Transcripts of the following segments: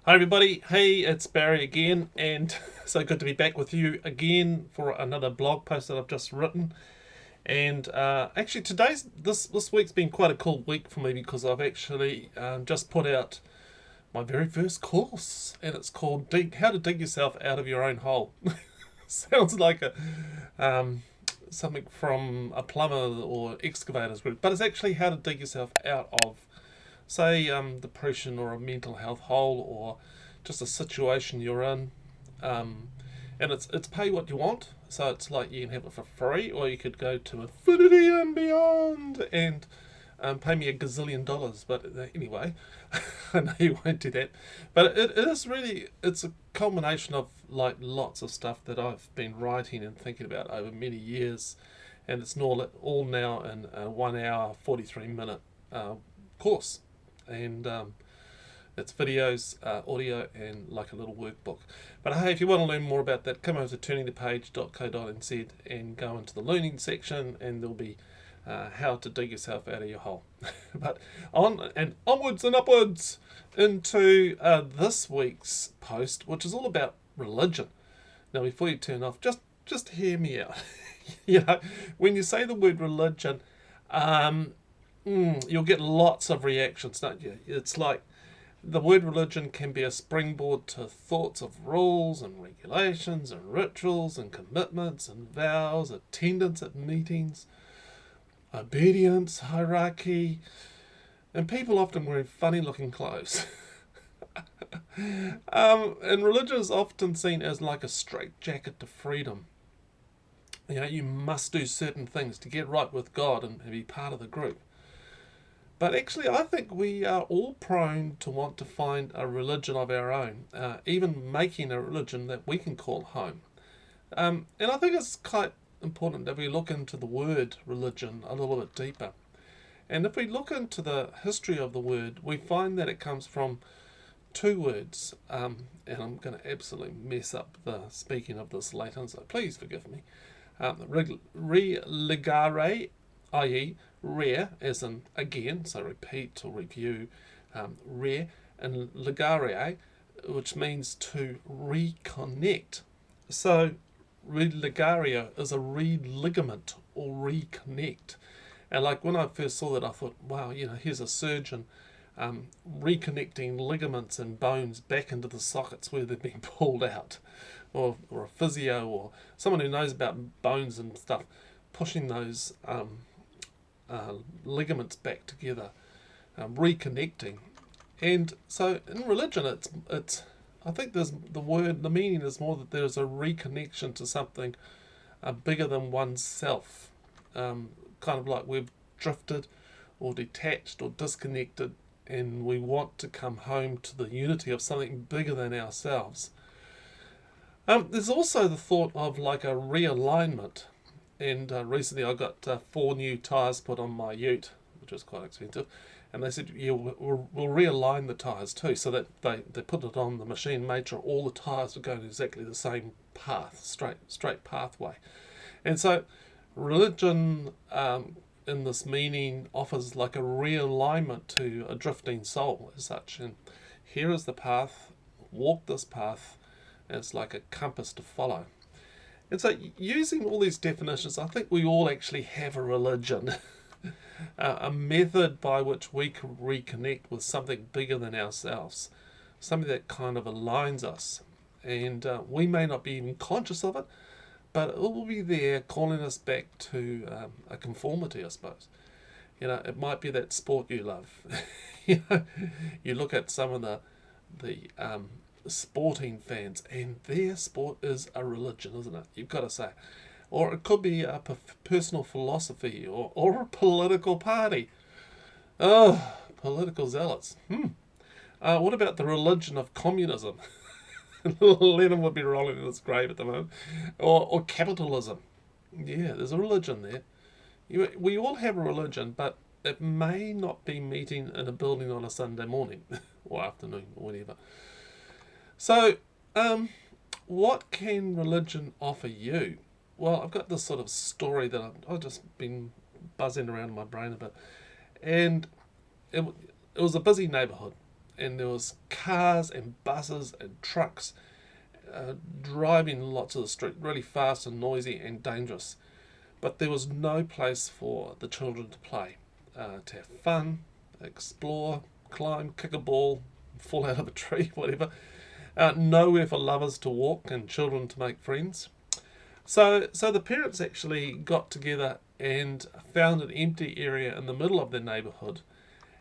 Hi everybody, hey, it's Barry again, and so good to be back with you again for another blog post that I've just written. And actually, this week's been quite a cool week for me because I've actually just put out my very first course, and it's called "How to Dig Yourself Out of Your Own Hole." Sounds like a something from a plumber or excavator's group, but it's actually how to dig yourself out of, say, depression or a mental health hole or just a situation you're in. Um, and it's pay what you want. So it's like you can have it for free, or you could go to infinity and beyond and pay me $1 gazillion. But anyway, I know you won't do that. But it is really, it's a culmination of like lots of stuff that I've been writing and thinking about over many years. And it's all now in a 1 hour, 43 minute course. And it's videos, audio, and like a little workbook. But hey, if you want to learn more about that, come over to turningthepage.co.nz and go into the learning section, and there'll be how to dig yourself out of your hole. But on and onwards and upwards into this week's post, which is all about religion. Now, before you turn off, just hear me out. When you say the word religion, um, you'll get lots of reactions, don't you? It's like the word religion can be a springboard to thoughts of rules and regulations and rituals and commitments and vows, attendance at meetings, obedience, hierarchy, and people often wearing funny looking clothes. And religion is often seen as like a straitjacket to freedom. You must do certain things to get right with God and be part of the group. But actually, I think we are all prone to want to find a religion of our own, even making a religion that we can call home. And I think it's quite important that we look into the word religion a little bit deeper. And if we look into the history of the word, we find that it comes from two words. And I'm going to absolutely mess up the speaking of this Latin, so please forgive me. Religare, i.e., rare, as in again, so repeat or review, rare, and ligare, which means to reconnect. So, religario is a religament or reconnect. And like when I first saw that, I thought, wow, here's a surgeon reconnecting ligaments and bones back into the sockets where they've been pulled out, or a physio, or someone who knows about bones and stuff, pushing those ligaments back together, reconnecting. And so in religion, it's I think the meaning is more that there's a reconnection to something bigger than oneself, kind of like we've drifted or detached or disconnected, and we want to come home to the unity of something bigger than ourselves. There's also the thought of like a realignment, and recently I got 4 new tyres put on my ute, which was quite expensive, and they said, yeah, we'll realign the tyres too, so that they put it on the machine, made sure all the tyres were going exactly the same path, straight pathway. And so religion, in this meaning, offers like a realignment to a drifting soul as such, and here is the path, walk this path. It's like a compass to follow. And so, using all these definitions, I think we all actually have a religion, a method by which we can reconnect with something bigger than ourselves, something that kind of aligns us. And we may not be even conscious of it, but it will be there calling us back to a conformity, I suppose. It might be that sport you love. you know, you look at some of the sporting fans, and their sport is a religion, isn't it? You've got to say. Or it could be a personal philosophy, or a political party. Oh, political zealots. What about the religion of communism? Lenin would be rolling in his grave at the moment. Or capitalism. Yeah, there's a religion there. We all have a religion, but it may not be meeting in a building on a Sunday morning or afternoon or whatever. So, what can religion offer you? Well, I've got this sort of story that I've just been buzzing around in my brain a bit. And it was a busy neighbourhood. and there was cars and buses and trucks driving lots of the street, really fast and noisy and dangerous. But there was no place for the children to play, to have fun, explore, climb, kick a ball, fall out of a tree, whatever. Nowhere for lovers to walk and children to make friends. So the parents actually got together and found an empty area in the middle of their neighbourhood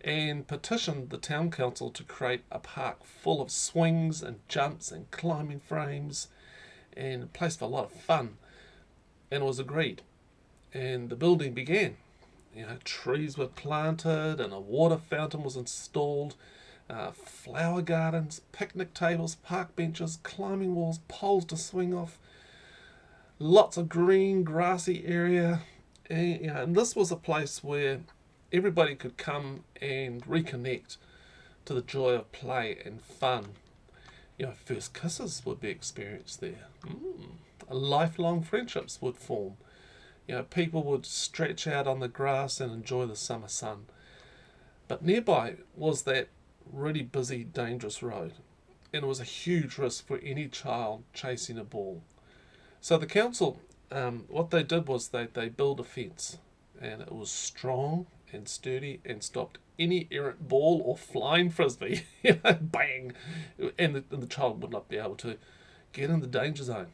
and petitioned the town council to create a park full of swings and jumps and climbing frames and a place for a lot of fun. And it was agreed. And the building began. Trees were planted and a water fountain was installed, flower gardens, picnic tables, park benches, climbing walls, poles to swing off, lots of green, grassy area. And this was a place where everybody could come and reconnect to the joy of play and fun. First kisses would be experienced there. Lifelong friendships would form. People would stretch out on the grass and enjoy the summer sun. But nearby was that really busy, dangerous road, and it was a huge risk for any child chasing a ball. So the council, what they did was they built a fence, and it was strong and sturdy and stopped any errant ball or flying frisbee. Bang, and the child would not be able to get in the danger zone.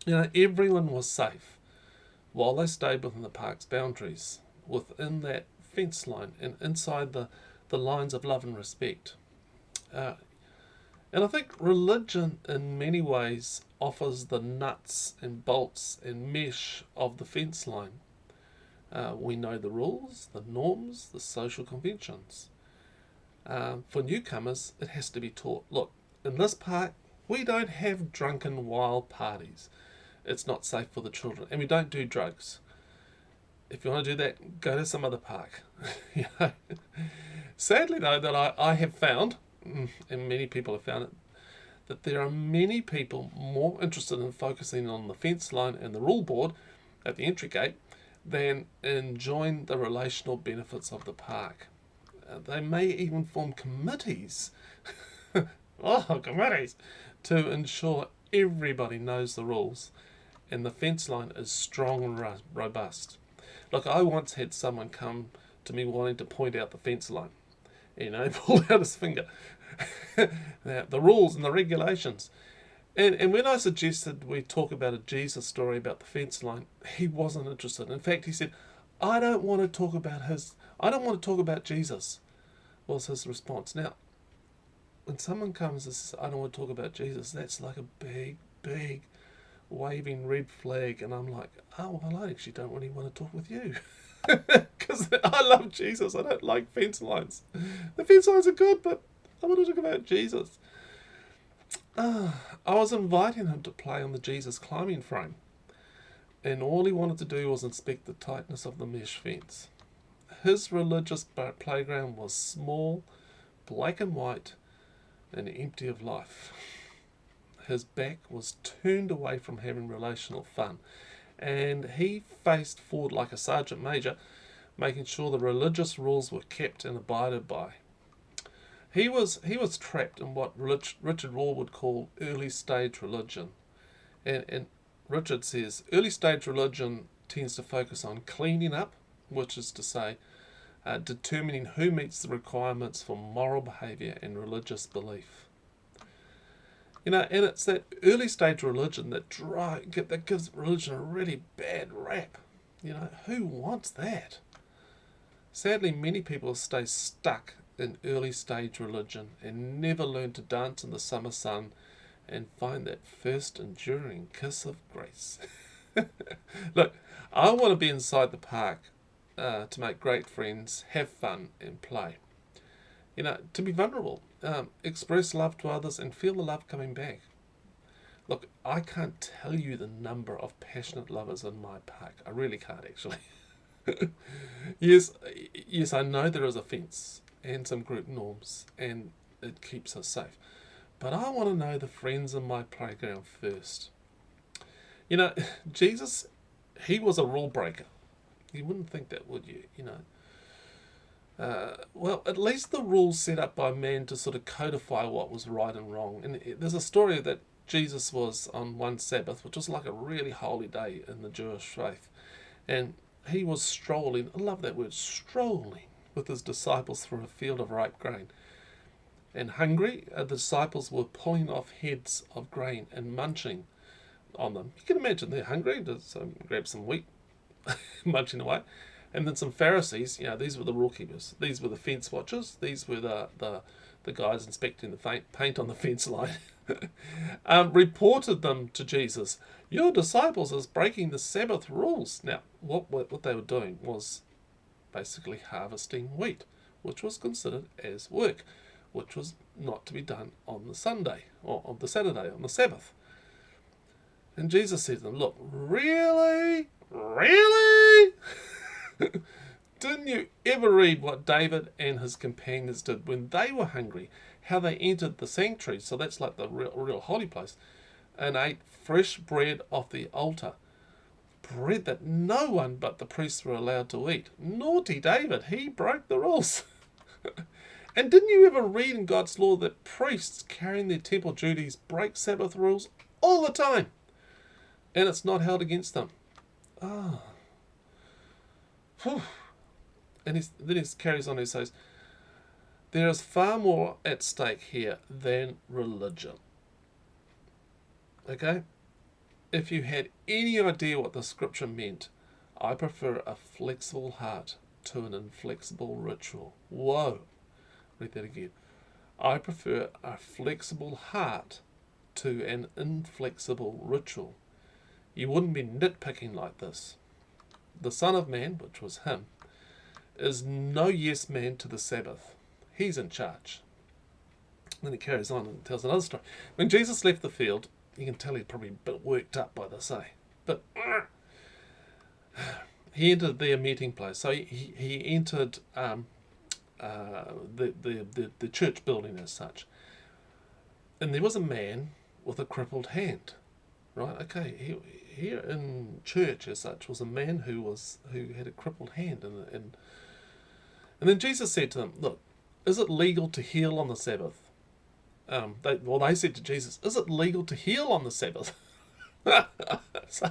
Everyone was safe while they stayed within the park's boundaries, within that fence line and inside the lines of love and respect. And I think religion in many ways offers the nuts and bolts and mesh of the fence line. We know the rules, the norms, the social conventions. For newcomers, it has to be taught. Look, in this park, we don't have drunken wild parties. It's not safe for the children. And we don't do drugs. If you want to do that, go to some other park. Sadly, though, that I have found, and many people have found it, that there are many people more interested in focusing on the fence line and the rule board at the entry gate than enjoying the relational benefits of the park. They may even form committees, committees, to ensure everybody knows the rules and the fence line is strong and robust. Look, I once had someone come to me wanting to point out the fence line. Pulled out his finger. The rules and the regulations. And when I suggested we talk about a Jesus story about the fence line, he wasn't interested. In fact, he said, I don't want to talk about Jesus, was his response. Now, when someone comes and says, I don't want to talk about Jesus, that's like a big, big waving red flag. And I'm like, oh, well, I actually don't really want to talk with you. Because I love Jesus. I don't like fence lines. The fence lines are good, but I want to talk about Jesus. I was inviting him to play on the Jesus climbing frame, and all he wanted to do was inspect the tightness of the mesh fence. His religious playground was small, black and white, and empty of life. His back was turned away from having relational fun, and he faced forward like a sergeant major, making sure the religious rules were kept and abided by. He was trapped in what Richard Rohr would call early stage religion. And Richard says early stage religion tends to focus on cleaning up, which is to say, determining who meets the requirements for moral behaviour and religious belief. And it's that early stage religion that gives religion a really bad rap. Who wants that? Sadly, many people stay stuck in early stage religion and never learn to dance in the summer sun and find that first enduring kiss of grace. Look, I want to be inside the park to make great friends, have fun and play. To be vulnerable, express love to others and feel the love coming back. Look, I can't tell you the number of passionate lovers in my park. I really can't, actually. Yes, I know there is a fence and some group norms, and it keeps us safe. But I want to know the friends in my playground first. Jesus, he was a rule breaker. You wouldn't think that, would you? Well, at least the rules set up by man to sort of codify what was right and wrong. And there's a story that Jesus was on one Sabbath, which was like a really holy day in the Jewish faith. And he was strolling, I love that word, strolling, with his disciples through a field of ripe grain. And hungry, the disciples were pulling off heads of grain and munching on them. You can imagine they're hungry, so grab some wheat, munching away. And then some Pharisees, these were the rule keepers, these were the fence watchers, these were the guys inspecting the paint on the fence line, reported them to Jesus. Your disciples is breaking the Sabbath rules. Now, what they were doing was basically harvesting wheat, which was considered as work, which was not to be done on the Sunday, or on the Saturday, on the Sabbath. And Jesus said to them, look, really? Really? Didn't you ever read what David and his companions did when they were hungry? How they entered the sanctuary, so that's like the real holy place, and ate fresh bread off the altar. Bread that no one but the priests were allowed to eat. Naughty David, he broke the rules. And didn't you ever read in God's law that priests carrying their temple duties break Sabbath rules all the time? And it's not held against them. Ah. Whew. And then he carries on and says, there is far more at stake here than religion. Okay? If you had any idea what the scripture meant, I prefer a flexible heart to an inflexible ritual. Whoa. Read that again. I prefer a flexible heart to an inflexible ritual. You wouldn't be nitpicking like this. The Son of Man, which was him, is no yes man to the Sabbath. He's in charge. Then he carries on and tells another story. When Jesus left the field, you can tell he's probably a bit worked up by this, but he entered their meeting place. So he entered the church building as such. And there was a man with a crippled hand. Right? Okay, here in church as such was a man who had a crippled hand, and then Jesus said to them, look, is it legal to heal on the Sabbath? They said to Jesus, is it legal to heal on the Sabbath? So,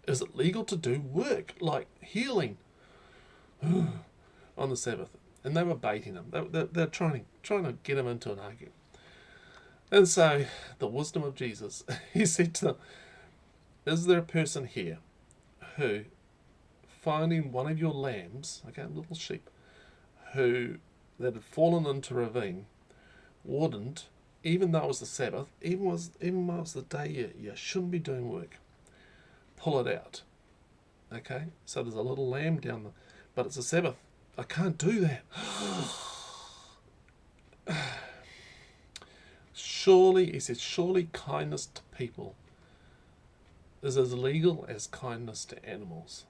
is it legal to do work like healing on the Sabbath? And they were baiting him. They're trying to get him into an argument. And so, the wisdom of Jesus, he said to them, is there a person here who, finding one of your lambs, okay, little sheep, that had fallen into a ravine, wouldn't, even though it was the Sabbath, even though it was the day you shouldn't be doing work, pull it out? Okay, so there's a little lamb down there, but it's a Sabbath. I can't do that. Surely, he said, surely kindness to people is as legal as kindness to animals.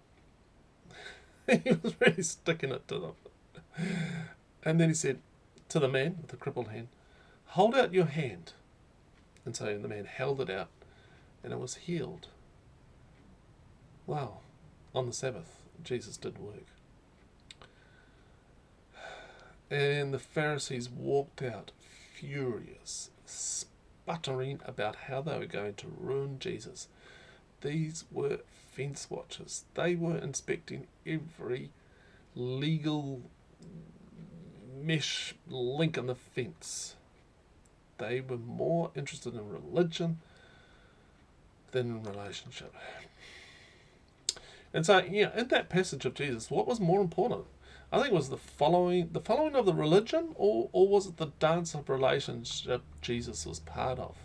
He was really sticking it to them. And then he said to the man with the crippled hand, hold out your hand. And so the man held it out, and it was healed. Wow. On the Sabbath, Jesus did work. And the Pharisees walked out furious, sputtering about how they were going to ruin Jesus. These were fence watchers. They were inspecting every legal mesh link in the fence. They were more interested in religion than in relationship. And so, in that passage of Jesus, what was more important? I think it was the following of the religion, or was it the dance of relationship Jesus was part of?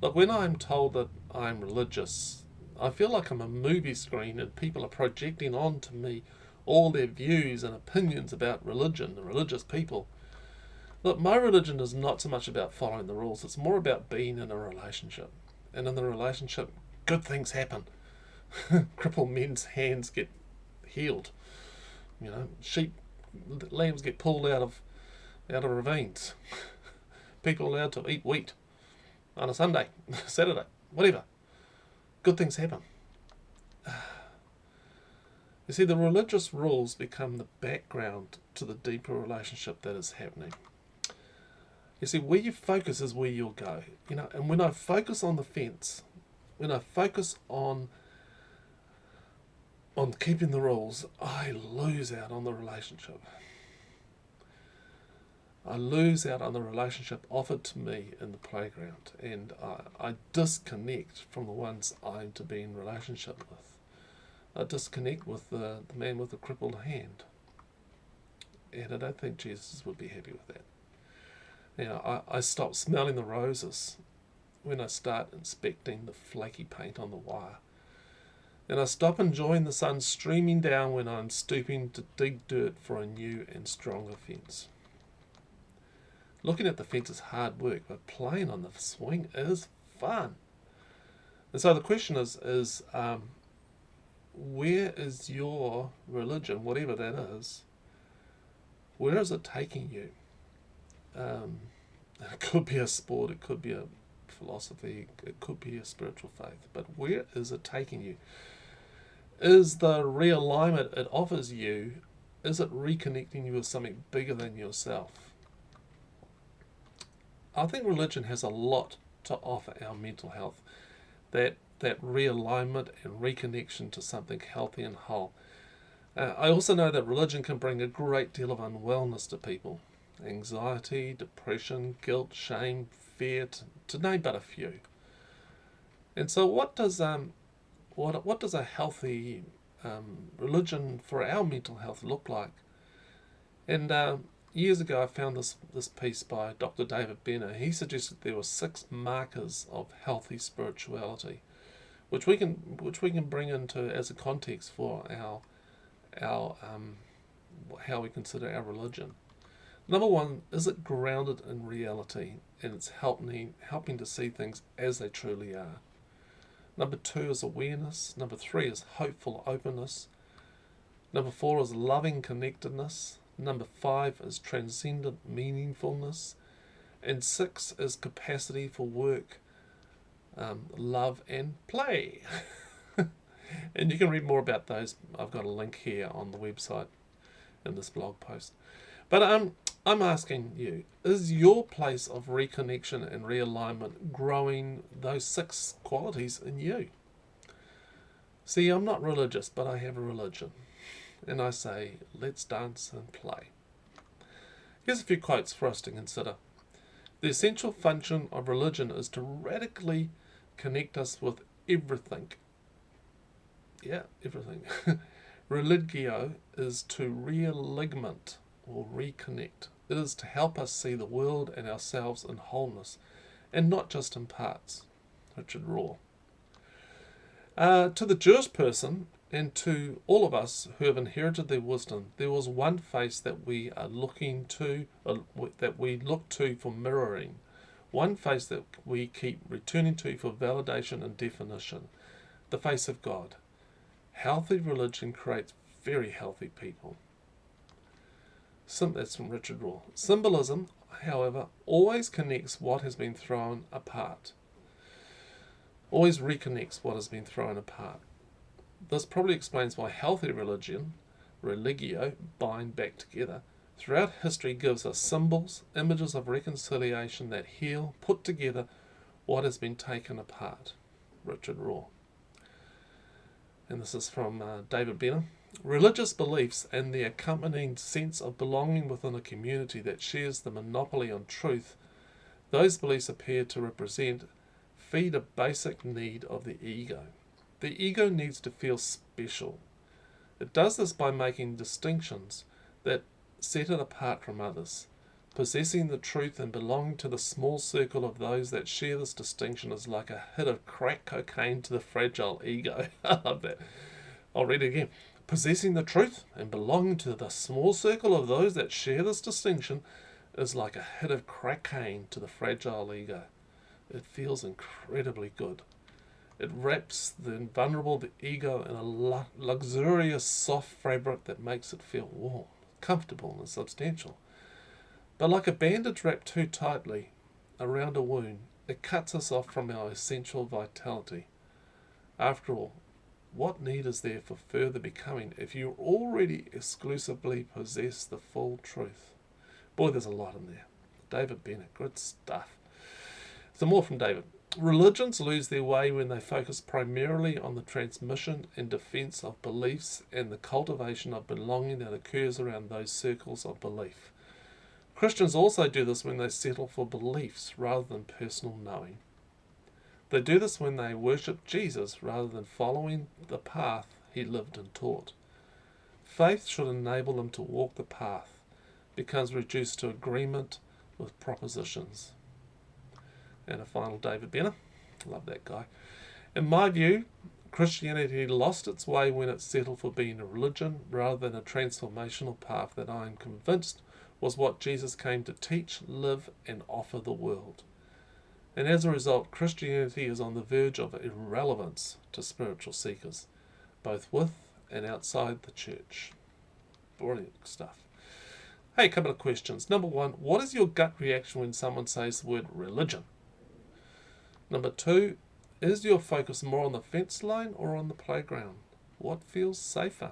Look, when I'm told that I'm religious, I feel like I'm a movie screen and people are projecting onto me all their views and opinions about religion, the religious people. Look, my religion is not so much about following the rules, it's more about being in a relationship. And in the relationship, good things happen. Crippled men's hands get healed. Lambs get pulled out of ravines. People are allowed to eat wheat on a Sunday, Saturday, whatever. Good things happen. You see, the religious rules become the background to the deeper relationship that is happening. You see, where you focus is where you'll go. And when I focus on the fence, when I focus on keeping the rules, I lose out on the relationship. I lose out on the relationship offered to me in the playground, and I disconnect from the ones I'm to be in relationship with. I disconnect with the man with the crippled hand. And I don't think Jesus would be happy with that. I stop smelling the roses when I start inspecting the flaky paint on the wire. And I stop enjoying the sun streaming down when I'm stooping to dig dirt for a new and stronger fence. Looking at the fence is hard work, but playing on the swing is fun. And so the question is where is your religion, whatever that is, where is it taking you? It could be a sport, it could be a philosophy, it could be a spiritual faith, but where is it taking you? Is the realignment it offers you, is it reconnecting you with something bigger than yourself? I think religion has a lot to offer our mental health. That realignment and reconnection to something healthy and whole. I also know that religion can bring a great deal of unwellness to people. Anxiety, depression, guilt, shame, fear, to name but a few. And so what does a healthy religion for our mental health look like? And years ago I found this piece by Dr. David Benner. He suggested there were 6 markers of healthy spirituality, which we can bring into as a context for our how we consider our religion. Number 1, is it grounded in reality and it's helping to see things as they truly are. Number 2 is awareness. Number 3 is hopeful openness. Number 4 is loving connectedness. Number 5 is transcendent meaningfulness. And 6 is capacity for work, love and play. And you can read more about those. I've got a link here on the website in this blog post. But I'm asking you, is your place of reconnection and realignment growing those 6 qualities in you? See, I'm not religious, but I have a religion. And I say, let's dance and play. Here's a few quotes for us to consider. The essential function of religion is to radically connect us with everything. Yeah, everything. Religio is to realignment or reconnect. It is to help us see the world and ourselves in wholeness and not just in parts. Richard Rohr. To the Jewish person and to all of us who have inherited their wisdom, there was one face that we are looking to, that we look to for mirroring, one face that we keep returning to for validation and definition, the face of God. Healthy religion creates very healthy people. That's from Richard Rohr. Symbolism, however, always connects what has been thrown apart. Always reconnects what has been thrown apart. This probably explains why healthy religion, religio, bind back together, throughout history gives us symbols, images of reconciliation that heal, put together what has been taken apart. Richard Rohr. And this is from David Benner. Religious beliefs and the accompanying sense of belonging within a community that shares the monopoly on truth, those beliefs appear to represent, feed a basic need of the ego. The ego needs to feel special. It does this by making distinctions that set it apart from others. Possessing the truth and belonging to the small circle of those that share this distinction is like a hit of crack cocaine to the fragile ego. I love that. I'll read it again. Possessing the truth and belonging to the small circle of those that share this distinction is like a hit of crack cocaine to the fragile ego. It feels incredibly good. It wraps the vulnerable ego in a luxurious soft fabric that makes it feel warm, comfortable and substantial. But like a bandage wrapped too tightly around a wound, it cuts us off from our essential vitality. After all, What need is there for further becoming if you already exclusively possess the full truth? Boy, there's a lot in there. David Bennett, good stuff. Some more from David. Religions lose their way when they focus primarily on the transmission and defence of beliefs and the cultivation of belonging that occurs around those circles of belief. Christians also do this when they settle for beliefs rather than personal knowing. They do this when they worship Jesus rather than following the path he lived and taught. Faith should enable them to walk the path, becomes reduced to agreement with propositions. And a final David Benner. Love that guy. In my view, Christianity lost its way when it settled for being a religion rather than a transformational path that I am convinced was what Jesus came to teach, live, and offer the world. And as a result, Christianity is on the verge of irrelevance to spiritual seekers, both with and outside the church. Brilliant stuff. Hey, a couple of questions. Number one, what is your gut reaction when someone says the word religion? Number two, is your focus more on the fence line or on the playground? What feels safer?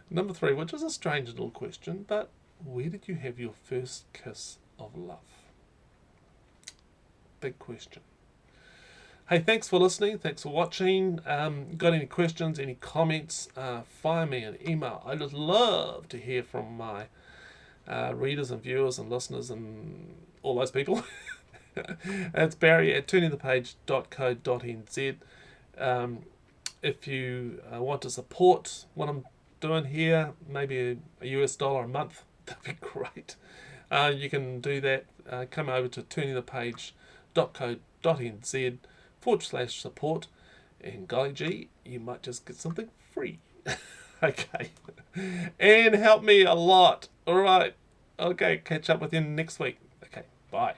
Number three, which is a strange little question, but where did you have your first kiss of love? Big question. Hey, thanks for listening. Thanks for watching. Got any questions, any comments, fire me an email. I just love to hear from my readers and viewers and listeners and all those people. It's Barry at turningthepage.co.nz. If you want to support what I'm doing here, maybe a US dollar a month, that'd be great. You can do that. Come over to turningthepage.co.nz/support, and golly gee, you might just get something free. Okay. And help me a lot. All right. Okay, catch up with you next week. Okay, bye.